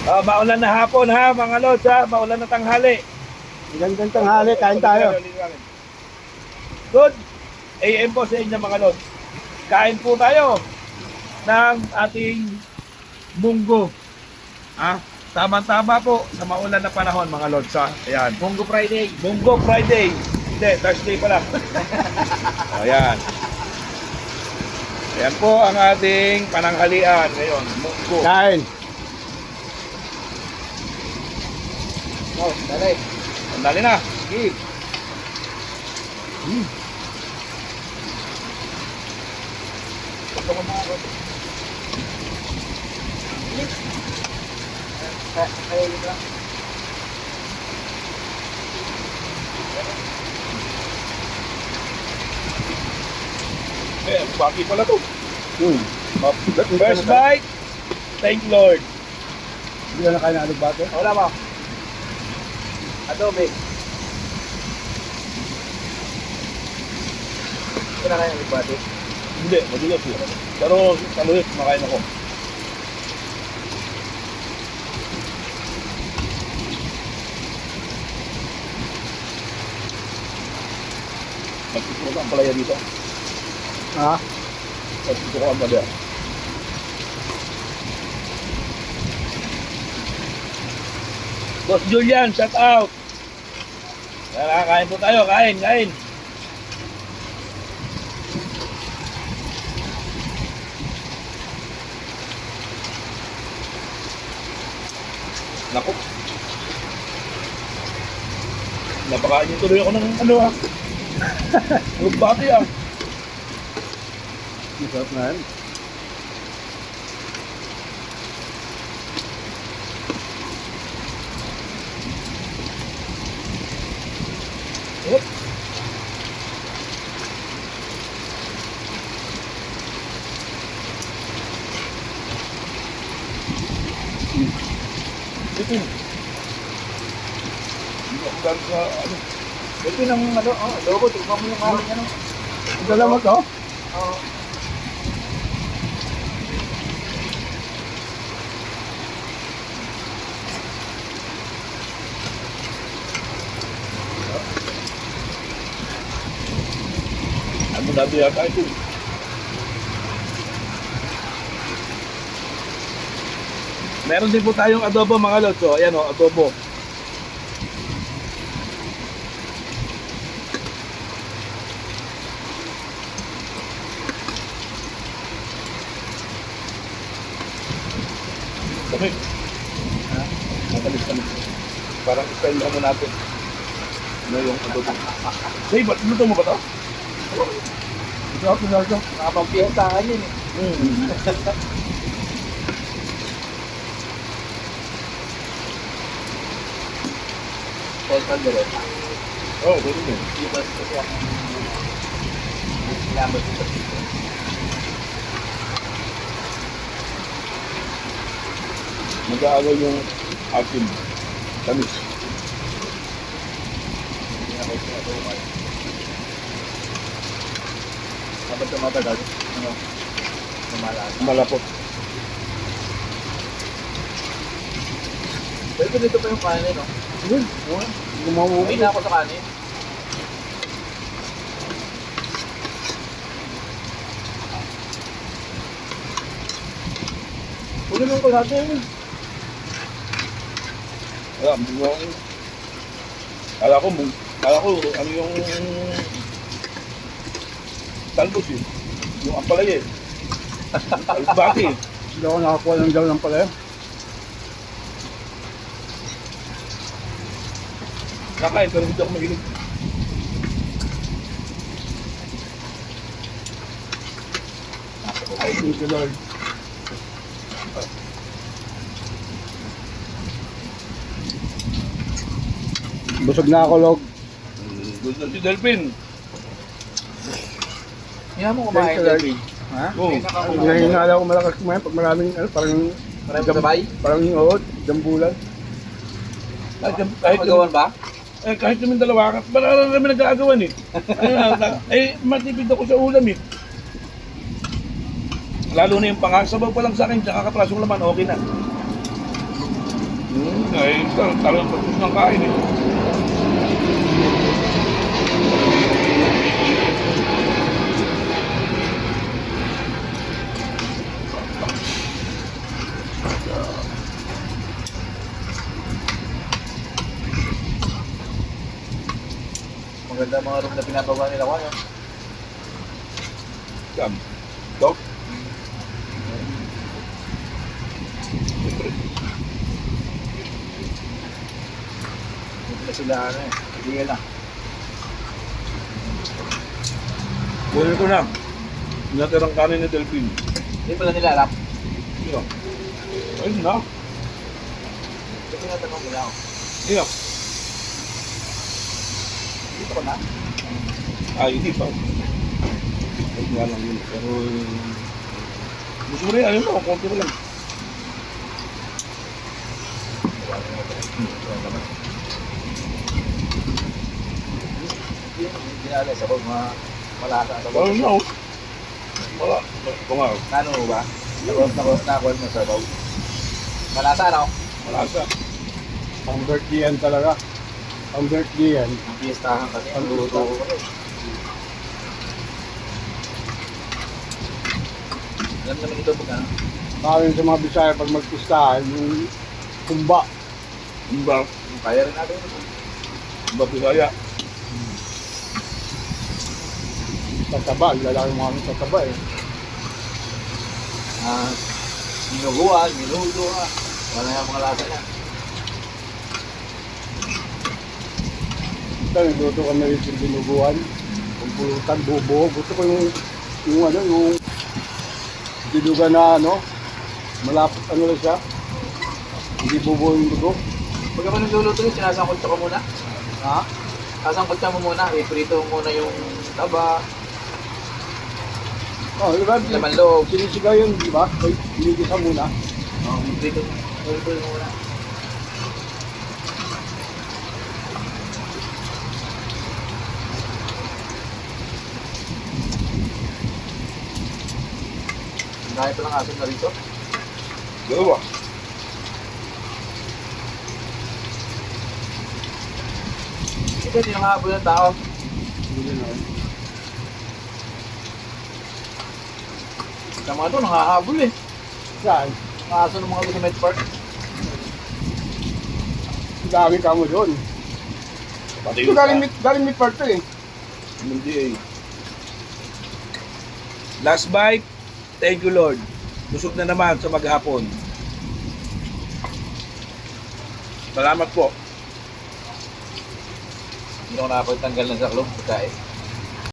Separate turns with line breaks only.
Maulan na hapon ha, mga lods ha. Maulan na tanghali.
Magandang tanghali, kain tayo.
Good AM po sa inyo mga lods. Kain po tayo ng ating munggo. Ha? Tama-tama po sa maulan na panahon mga lods ha. Ayan.
Munggo Friday.
Munggo Friday. Hindi, Thursday pala. Ayan. Ayan po ang ating pananghalian ngayon. Munggo.
Kain.
Oh, dali.
Sandali na.
Sige.
Gusto ko mga lods.
Kaya lang.
Baki pala to. First
Ba?
bite. Thank Lord.
Hindi ka na kain ng alugbate?
Wala ba? Adobe. Kinakain ng bati.
Hindi, madulas yun. Pero saluyot, makain ako. Nagtuturo ang palaya dito.
Ha?
Nagtuturo ang palaya. Boss Julian, shout out! Kain po tayo, kain. Naku. Napakain niyo tuloy ako ng ano ha. Lugbati ah.
Masarap na yan.
Yep. Ipin. Hindi ako galing sa ano.
Ito ng ano, adobo. Tignan mo yung aming ano.
Ito lang mo to?
Oh.
Ano na yata ito. Meron din po tayong adobo mga lods. So, ayan o, adobo. Kami. Ha? Matalis. Parang style mo natin. Ano yung adobo? Hey, ba't luto mo ba ito?
Ito.
Nakapagpiyasahan yun eh. Pelton direct.
Oo, pwede din.
Ibas ko siya. Sinabot ko dito.
Mag-aagaw yung asin. Tamis.
Hindi na kayo sinagawa. Kapag tumatagal, ano? Lumalasa.
Malapot.
Pero dito pa yung kanin, no?
Yun. Gumawa
May na ako sa kanin.
Uli mo ko natin.
Kala ko ano yung talbos eh. Yung ampalaya eh. Albati eh.
Hindi ako nakakuha ng daw ng palaya.
Nakain pero hindi ako mahilig. Ay, thank you Lord.
Busog na ako, Log.
Good na si Delphin.
Hindi mo kumain,
Thank you, Lord.
David.
Ha?
Oo.
Hinahinala ko malakas kumain pag maraming, parang
Maraming sabay?
Parang hingood, jambulan.
Kahit
Magawan ba?
kahit namin dalawa, parang kami nag-aagawan eh. Matipid ako sa ulam eh. Lalo na yung pangsabaw pa lang sa akin, tsaka kaprasong laman, okay na. Ay, talagang pagkus ng kain eh.
Maganda mga room na pinapagawa nila ko, ano?
Sam. Dok?
Hindi na sila, ano eh. Hindi na.
Kunin ko na. Natirang kanin ni Delphine.
Hindi pala nila alam.
Iyo. Ayun na.
Kasi natanong nila ako.
Iyo.
Dito ko na.
Ay, hindi pa. Ayun nga lang yun. Pero, gusto mo rin, ayun mo, konti mo lang.
Hindi na alas ako, mga malasa sa
Ayun na, oh. Wala. Ito nga, oh.
Ano ba? Nakos na ako mo sa baw. Malasa, no?
Wala siya.
Ang birthday yan talaga. Ang birthday yan.
Ang piestahan kasi. Ang luto ko. Alam naman ito pag ano?
Maraming sa mga Bisaya pag magpistahan, yung kumba.
Yung ba?
Kaya rin natin ito.
Yung ba Bisaya?
Tataba, lalaki mga kami tataba eh.
Minuguan, minudo ka. Wala yung mga lasa niya.
Ito, nagluto kami rin sa binuguan. Kung pulutan, bubo. Gusto ko yung dinuga na ano, malapot ano lang siya. Hindi bubo yung dugo.
Pag ako nagluluto yun, sinasangkot ka muna.
Ha?
Sasangkot ka mo muna. Iprito mo muna yung taba,
Oh, diba?
laman loob.
Sinisigaw yun, di ba? Hinigisa muna.
Iprito mo muna. Dahil pa lang asin na rito.
Dalawa.
Ito, hindi nakahabol ng tao.
Hindi na.
Sa mga ito, nakahabol eh.
Saan?
Mga aso ng mga sa Med Park.
Dami ka mo doon.
Pati
Ito
yung
galing may part to eh.
MDA. Last bite. Thank you, Lord. Busog na naman sa maghapon. Salamat po.
Hindi ako nakapagtanggal ng saklong pagkain.